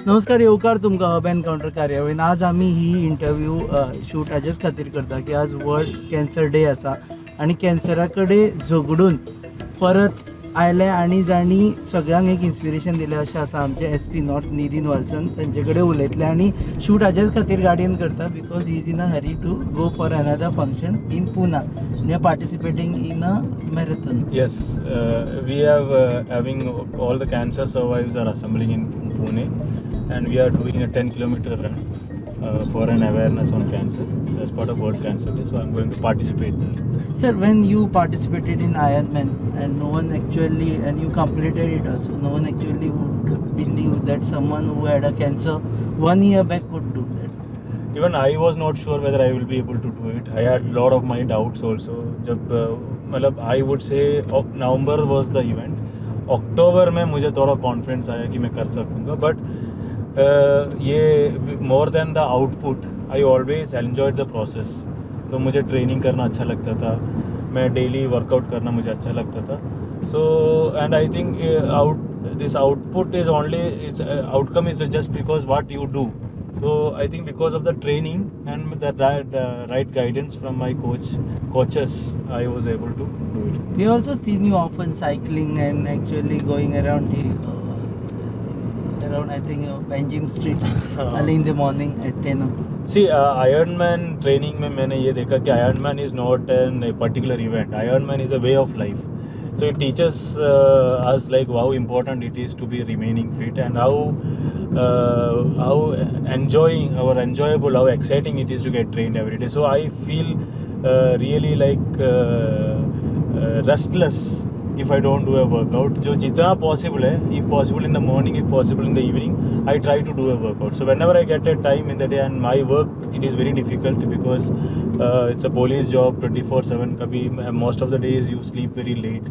नमस्कार, येवकार तुमकां हब एनकावंटर कार्यावळीन. आज आमी ही इंटरव्यू शूट हाजेच खातीर करता की आज वर्ल्ड कॅन्सर डे आसा आनी कॅन्सरा कडेन झगडून परत आयले आनी जाणी सगळ्यांक एक इन्स्पिरेशन दिलें अशें आसा आमचे SP नॉर्थ निधीन वाल्सन. तांचे कडेन उलयतले आनी शूट हाजेच खातीर गाडयेन करता because he is in a hurry to go for another function in Poona. They are participating in a marathon. Yes, we have having all the cancer survivors are assembling in Pune, and we are doing a 10-kilometer run for an awareness on cancer as part of World Cancer Day. So I'm going to participate there. Sir, when you participated in Ironman and no one actually, and you completed it also, no one actually would believe that someone who had a cancer 1 year back could do that. Even I was not sure whether I will be able to do it. I had a lot of my doubts also. जब मतलब I would say November was the event. October में मुझे थोड़ा confidence आया कि मैं कर सकूँगा. But ये more than the output, I always enjoyed the process. तो मुझे ट्रेनिंग करना अच्छा लगता था, मैं डेली वर्कआउट करना मुझे अच्छा लगता था. So and I think this output is only outcome is just because what you do. So I think because of the training and the right guidance from my coaches, I was able to do it. We also seen you often cycling and actually going around I think Benjamin streets early in the morning at 10 o'clock. See, Ironman training में मैंने ये देखा कि Ironman is not a particular event. Ironman is a way of life. So it teaches us like how important it is to be remaining fit and how enjoyable, how exciting it is to get trained every day. So I feel really like restless if I don't do a workout. जो जितना possible है, if possible in the morning, if possible in the evening, I try to do a workout. So whenever I get a time in the day and my work, it is very difficult because it's a police job 24/7. कभी most of the days you sleep very late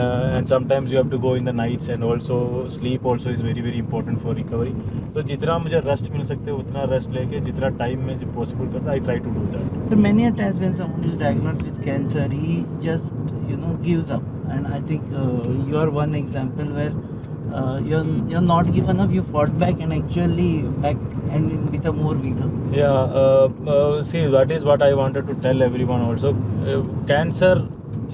and sometimes you have to go in the nights and also sleep also is very very important for recovery. So जितना मुझे rest मिल सकते है उतना rest लेके जितना time में जो possible करता I try to do that. So many a times when someone is diagnosed with cancer, he just gives up. And I think you are one example where you're not given up. You fought back and actually back and with a more vigor. Yeah, see, that is what I wanted to tell everyone also. Cancer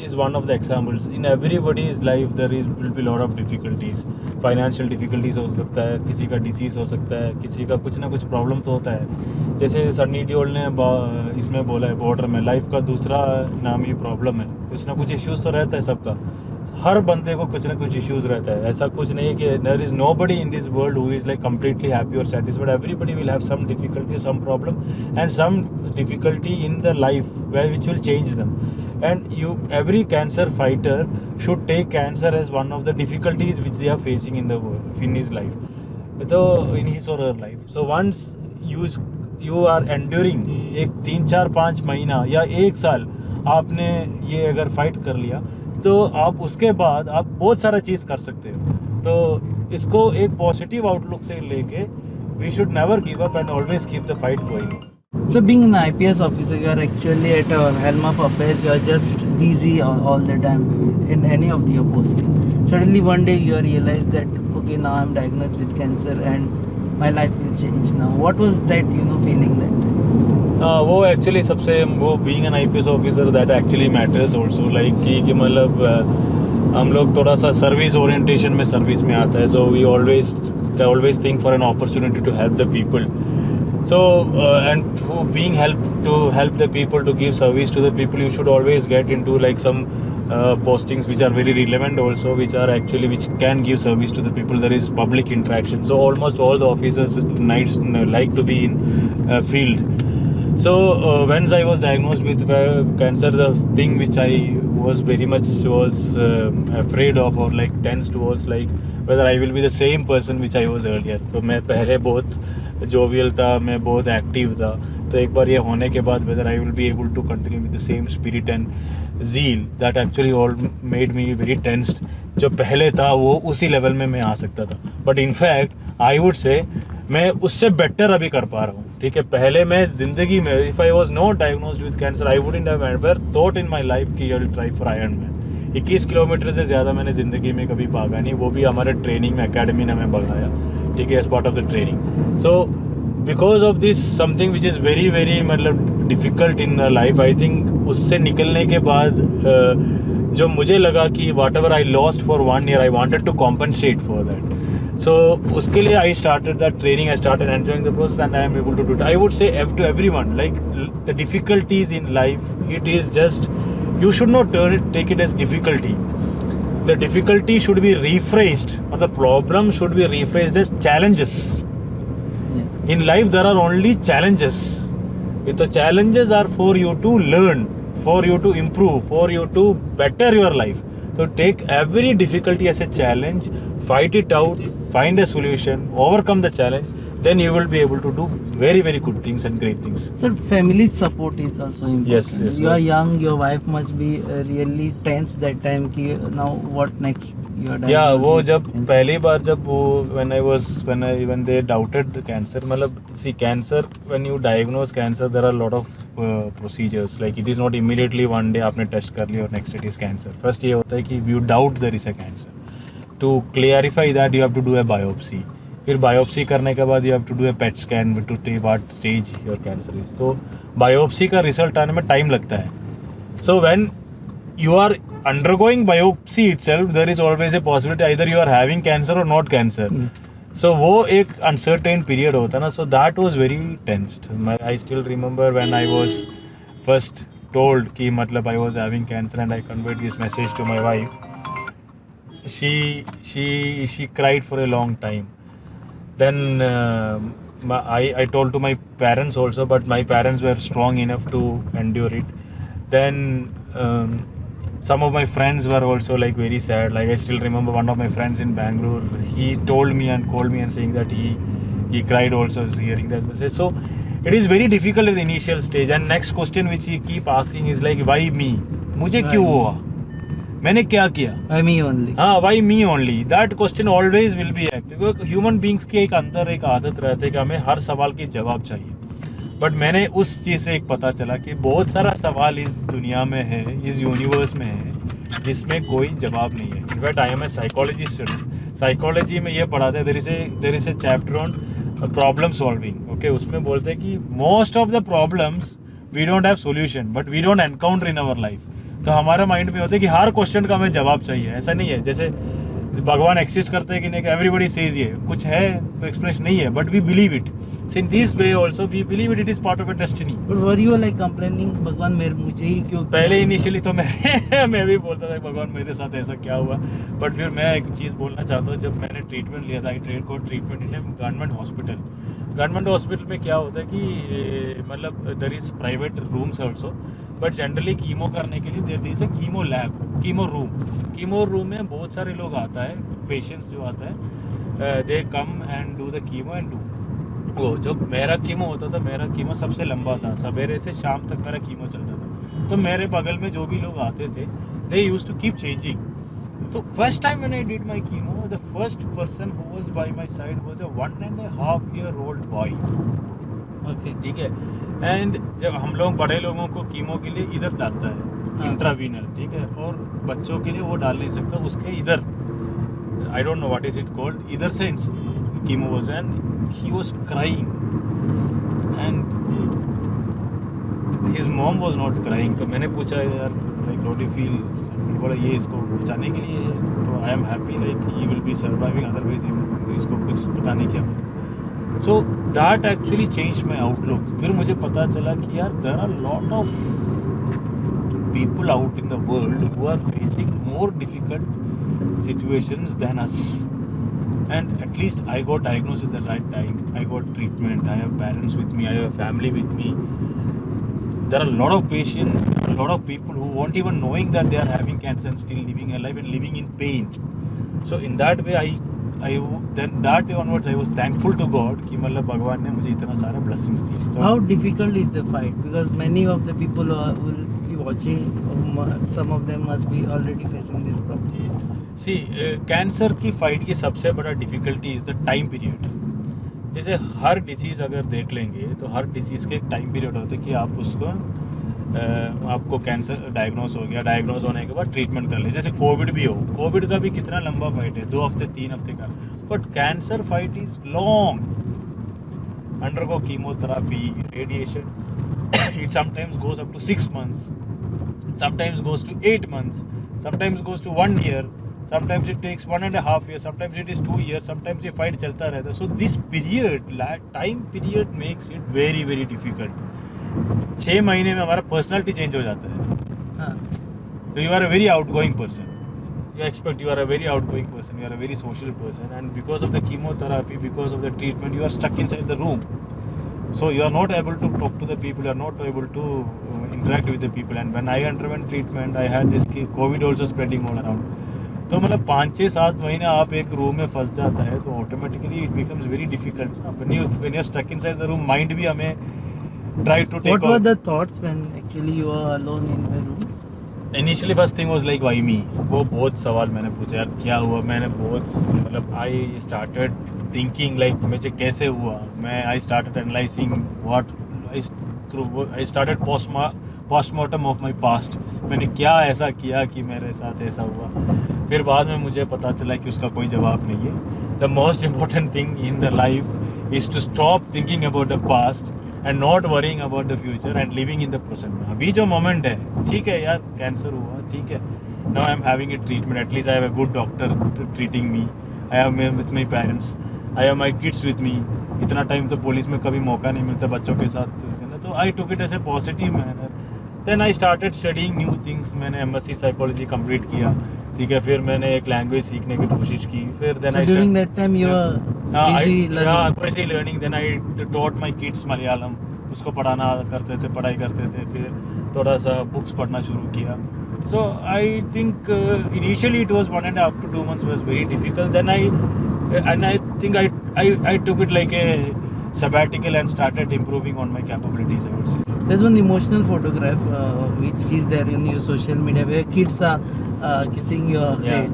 is one of the examples. In everybody's life there will be a lot of difficulties. Financial difficulties हो सकता है, किसी का disease हो सकता है, किसी का कुछ ना कुछ problem तो होता है. जैसे सन्नी डियोल ने इसमें बोला है बॉर्डर में, लाइफ का दूसरा नाम ही प्रॉब्लम है. कुछ ना कुछ इश्यूज तो रहता है सबका, हर बंदे को कुछ ना कुछ इश्यूज रहता है. ऐसा कुछ नहीं है कि there is nobody in this world who is like completely happy और satisfied. Everybody will have some difficulty, some problem and some difficulty in the life which will change them. And every cancer fighter should take cancer as one of the difficulties which they are facing in his life, in his or her life. So once you are enduring एक 3-4-5 महीना या 1 साल आपने ये अगर fight कर लिया तो आप उसके बाद आप बहुत सारा चीज़ कर सकते हो. तो इसको एक पॉजिटिव आउटलुक से लेके we should never give up and always keep the fight going. So being an IPS officer, you are actually at a helm of affairs. You are just busy all the time in any of your posts. Suddenly one day you realize that okay, now I'm diagnosed with cancer and my life will change now. What was that feeling that time? वो actually सबसे वो being an IPS officer that actually matters also like कि मतलब हम लोग थोड़ा सा service orientation में सर्विस में आता है. So we always think for an opportunity to help the people. So and to help the people, to give service to the people, you should always get into like some postings which are very relevant also, which can give service to the people. There is public interaction, so almost all the officers like to be in field. So once I was diagnosed with cancer, the thing which I was very much afraid of or like tensed was like whether I will be the same person which I was earlier. तो मैं पहले बहुत jovial था, मैं बहुत active था. तो एक बार ये होने के बाद whether I will be able to continue with the same spirit and zeal that actually all made me very tensed. जो पहले था वो उसी लेवल में मैं आ सकता था. But in fact I would say मैं उससे बेटर अभी कर पा रहा हूँ. ठीक है, पहले मैं ज़िंदगी में if I was not diagnosed with cancer I wouldn't have ever thought in my life कि I will try for Ironman. 21 kilometre से ज़्यादा मैंने ज़िंदगी में कभी भागा नहीं, वो भी हमारे ट्रेनिंग में, एकेडमी ने हमें भगाया, ठीक है, as part of the training. So because of this something which is very very मतलब difficult in life, I think उससे निकलने के बाद जो मुझे लगा कि whatever I lost for 1 year, I wanted to compensate for that. So उसके लिए I started that training, I started enjoying the process and I am able to do it. I would say to everyone, like the difficulties in life, it is just, you should not take it as difficulty. The difficulty should be rephrased, or the problem should be rephrased as challenges. Yeah. In life there are only challenges. If the challenges are for you to learn, for you to improve, for you to better your life. So take every difficulty as a challenge, fight it out, find a solution, overcome the challenge, then you will be able to do very very good things and great things. Sir, family support is also important. Yes, yes, You are right. young, your wife must be really tense that time कि now what next? You are Yeah, diagnosed वो with जब cancer. पहली बार जब वो when they doubted the cancer, मतलब see cancer, when you diagnose cancer there are a lot of procedures, like it is not immediately one day आपने test कर लिया और next it is cancer. First ये होता है कि you doubt there is a cancer. To clarify that you have to do a biopsy. फिर biopsy करने के बाद you have to do a PET scan to see what stage your cancer is. तो biopsy का result आने में time लगता है. So when you are undergoing biopsy itself, there is always a possibility either you are having cancer or not cancer. So वो एक uncertain period होता है ना. So that was very tensed. I still remember when I was first told कि मतलब I was having cancer and I conveyed this message to my wife. She cried for a long time. Then I told to my parents also, but my parents were strong enough to endure it. Then some of my friends were also like very sad. Like I still remember one of my friends in Bangalore, he told me and called me and saying that he cried also hearing that message. So it is very difficult at the initial stage. And next question which he keep asking is like, why me? मुझे क्यों हुआ? मैंने क्या किया? Why me only? हाँ, why me only? That question always will be active. क्योंकि human beings की एक अंदर एक आदत रहती है कि हमें हर सवाल की जवाब चाहिए. बट मैंने उस चीज़ से एक पता चला कि बहुत सारा सवाल इस दुनिया में है, इस यूनिवर्स में है, जिसमें कोई जवाब नहीं है. In fact I am a psychology student. Psychology में ये पढ़ाते हैं, there is a chapter on problem solving. Okay, उसमें बोलते हैं कि most of the problems we don't have solution but we don't encounter in our life. तो हमारे माइंड में होता है कि हर क्वेश्चन का हमें जवाब चाहिए. ऐसा नहीं है जैसे भगवान एक्सिस्ट करते हैं कि नहीं, एवरीबडी सेज ये कुछ है तो एक्सप्लेनेशन नहीं है, but we believe it. So in this way also we believe it is part of a destiny. But were you like complaining भगवान मुझे ही क्यों? पहले इनिशियली तो मैं भी बोलता था भगवान मेरे साथ ऐसा क्या हुआ. बट फिर मैं एक चीज़ बोलना चाहता हूँ, जब मैंने ट्रीटमेंट लिया था, I treatment in government hospital. Government hospital में क्या होता है कि मतलब there is private rooms also, but generally chemo करने के लिए there is a chemo lab, chemo room में बहुत सारे लोग आता है, पेशेंट्स जो आता है, they come and do the chemo and do. वो जब मेरा कीमो होता था, मेरा कीमो सबसे लंबा था, सवेरे से शाम तक मेरा कीमो चलता था. तो मेरे बगल में जो भी लोग आते थे, they used to keep changing. तो first time when I did my chemo, the first person who was by my side was a 1.5 year old boy. Okay, ठीक है. एंड जब हम लोग बड़े लोगों को कीमो के लिए इधर डालता है, इंट्रावीनल, ठीक है, और बच्चों के लिए वो डाल नहीं सकता, उसके इधर, I don't know what is it called, इधर से chemo was. And he was crying and his mom was not crying. तो मैंने पूछा यार like how do you feel? बोला ये इसको बचाने के लिए है, तो I am happy like he will be surviving, otherwise इसको कुछ पता नहीं क्या. So that actually changed my outlook. फिर मुझे पता चला कि यार there are lot of people out in the world who are facing more difficult situations than us. And at least I got diagnosed at the right time. I got treatment. I have parents with me. I have a family with me. There are a lot of patients, a lot of people who won't even knowing that they are having cancer and still living a life and living in pain. So in that way, then that day onwards, I was thankful to God कि मतलब भगवान ने मुझे इतना सारा blessings दिए. So how difficult is the fight? Because many of the people will be watching, some of them must be already facing this problem. See cancer की fight की सबसे बड़ा difficulty is the time period. जैसे हर disease अगर देख लेंगे तो हर डिसीज़ के एक टाइम पीरियड होता है कि आप उसको आपको कैंसर डायग्नोस हो गया, डायग्नोस होने के बाद ट्रीटमेंट कर ले, जैसे कोविड भी हो, कोविड का भी कितना लंबा फाइट है, 2 हफ्ते 3 हफ्ते का, but cancer fight is long, undergo chemotherapy, radiation. It sometimes goes up to 6 months, sometimes goes to 8 months, sometimes goes to 1 year, sometimes it takes 1.5 years, sometimes it is 2 years, sometimes ये fight चलता रहता है. So this period, time period makes it very very difficult. 6 महीने में हमारा personality change हो जाता है. So you are a very outgoing person. You expect you are a very outgoing person, you are a very social person, and because of the chemotherapy, because of the treatment, you are stuck inside the room. So you are not able to talk to the people, you are not able to interact with the people. And when I underwent treatment, I had this COVID also spreading all around. तो मतलब 5-6-7 महीने आप एक room में फंस जाता है, तो automatically it becomes very difficult. when you are stuck inside the room, mind भी हमें try to take What were the thoughts when actually you were alone in the room? Initially first thing was like why मी. वो बहुत सवाल मैंने पूछा, यार क्या हुआ. मैंने बहुत मतलब आई स्टार्टेड थिंकिंग लाइक मुझे कैसे हुआ. I started analysing what I started postmortem of my past. मैंने क्या ऐसा किया कि मेरे साथ ऐसा हुआ. फिर बाद में मुझे पता चला कि उसका कोई जवाब नहीं है. The most important thing in the life is to stop thinking about the past and not worrying about the future and living in the present. अभी जो मोमेंट है, ठीक है यार, कैंसर हुआ, ठीक है, now I am having a treatment, at least I have a good doctor treating me, I have with my parents, I have my kids with me. इतना टाइम तो पुलिस में कभी मौका नहीं मिलता बच्चों के साथ ना, तो I took it as a positive manner. Then I started studying new things. मैंने एमएससी साइकोलॉजी कंप्लीट किया, ठीक है. फिर मैंने एक लैंग्वेज सीखने की कोशिश की. फिर then I During that time you were busy learning. Then I taught my kids Malayalam. उसको पढ़ाना करते थे, पढ़ाई करते थे. फिर थोड़ा सा बुक्स पढ़ना शुरू किया. So I think initially it was 1.5 to 2 months was very difficult. Then I think I took it like a sabbatical and started improving on my capabilities, I would say. There's one emotional photograph which is there in your social media where kids are kissing your head,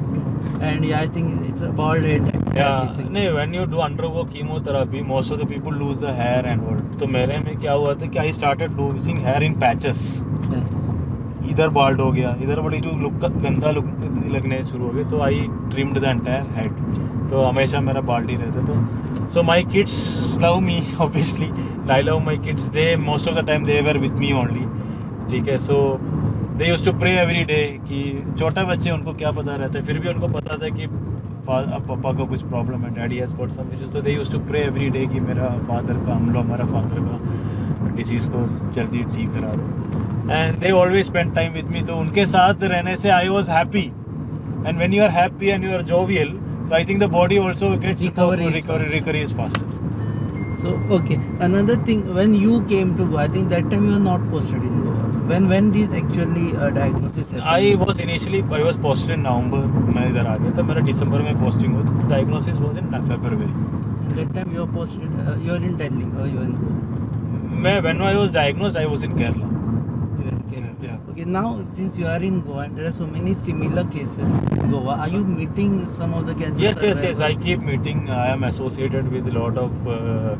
and yeah, I think it's a bald head. Kissing. नहीं, when you do undergo chemotherapy, most of the people lose the hair and all. तो मेरे में क्या हुआ था कि I started losing hair in patches. इधर bald हो गया, इधर बड़ी जो लुक गंदा लुक लगने शुरू हो गए, तो I trimmed the entire head. तो हमेशा मेरा बाल्ड ही रहता था. So my kids love me obviously. I love my kids. They most of the time they were with me only, ठीक है. So they used to pray every day. कि छोटा बच्चे, उनको क्या पता रहता है, फिर भी उनको पता था कि पापा को कुछ प्रॉब्लम है, daddy has got some issues. So they used to pray every day कि मेरा फादर का, हम लोग हमारा फादर का डिसीज़ को जल्दी ठीक करा दो. And they always spend time with me. तो उनके साथ रहने से I was happy. And when you are happy and you are jovial, so I think the body also gets recovery is faster. So okay, another thing, when you came to Goa, I think that time you were not posted in Goa. When did actually diagnosis happen? I was posted in November. मैं इधर आ गया था. मेरा दिसंबर में posting हुई. Diagnosis was in February. That time you were posted. You were in Delhi or you were in Goa? When I was diagnosed, I was in Kerala. You were in Kerala. Yeah. Okay, now since you are in Goa and there are so many similar cases in Goa, are you meeting some of the cancer? Yes. I keep meeting. I am associated with a lot of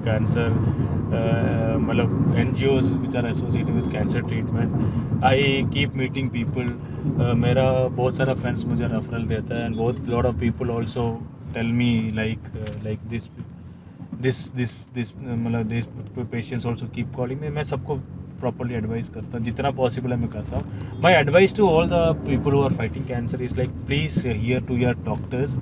cancer मतलब NGOs which are associated with cancer treatment. I keep meeting people. मेरा बहुत सारा friends मुझे referral देता है, and बहुत lot of people also tell me like this मतलब these patients also keep calling me. मैं सबको प्रॉपरली एडवाइस करता हूँ, जितना पॉसिबल है मैं करता हूँ. My advice to all the people who are fighting cancer is like please hear to your doctors.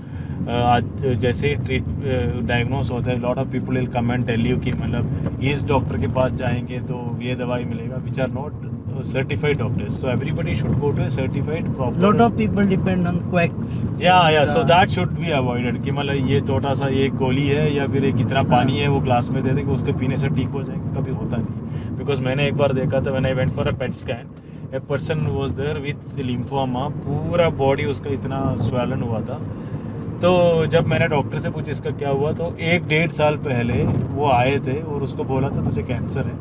आज जैसे डायग्नोस होता है, lot of people will come and tell you कि मतलब इस डॉक्टर के पास जाएंगे तो ये दवाई मिलेगा, which are not certified doctors. So everybody should go to a certified proper. Lot of people depend on quacks. Yeah. So that should be avoided. कि मतलब ये छोटा सा एक गोली है या फिर एक कितना पानी है वो ग्लास में दे देंगे, उसके पीने से ठीक हो जाएंगे, कभी होता नहीं. Because मैंने एक बार देखा था, when I went for a PET scan, a person was there with lymphoma. पूरा बॉडी उसका इतना swollen हुआ था. तो जब मैंने डॉक्टर से पूछा इसका क्या हुआ, तो 1-1.5 साल पहले वो आए थे और उसको बोला था तुझे कैंसर है,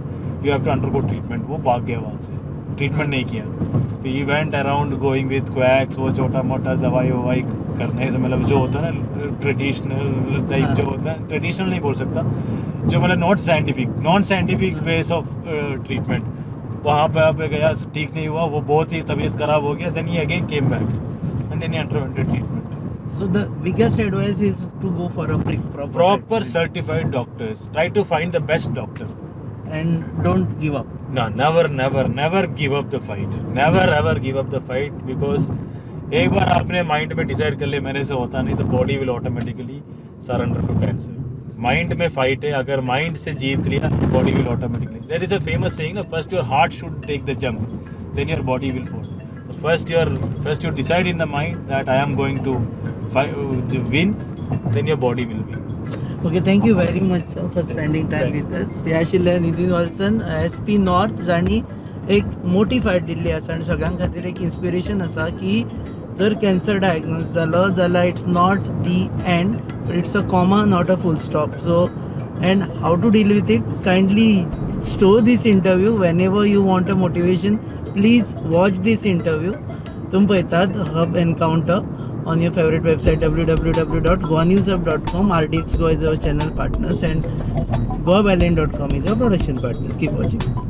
you have to undergo treatment. वो भाग गया वहाँ से, ट्रीटमेंट नहीं किया. He went around going with quacks, वो छोटा मोटा दवाई ववाई करने से, मतलब जो होता है ना ट्रेडिशनल टाइप, जो होता है ट्रेडिशनल नहीं बोल सकता, जो मतलब non scientific ways of treatment, वहाँ पे गया, ठीक नहीं हुआ, वो बहुत ही तबीयत खराब हो गया, then he again came back and then he underwent treatment. So the biggest advice is to go for a proper Proper treatment. certified doctors. Try to find the best doctor. And don't give up. No, never give up the fight. Never ever give up the fight, because एक बार आपने mind में decide कर ले मैंने से होता नहीं, तो body will automatically surrender to cancer. Mind में फाइट है, अगर माइंड से जीत लिया body will automatically. There is a famous saying ना, first your heart should take the jump, then your body will fall. First you decide in the mind that I am going to win, then your body will win. Okay, thank you very much sir for spending time Thank with us. हे आशिल्ले Nidhin Valsan SP north, जाणी एक मोठी fight Delhi आसा आनी सगळ्यां खातीर एक inspiration आसा की जर कॅन्सर डायग्नोज जालो जाल्यार it's not the end, but it's a comma, not a full stop. So and how to deal with it, kindly store this interview. Whenever you want a motivation, please watch this interview. तुम पळयतात hub encounter on your favorite website www.goanewshub.com. RTX Go is our channel partners and goaballion.com is our production partners. Keep watching.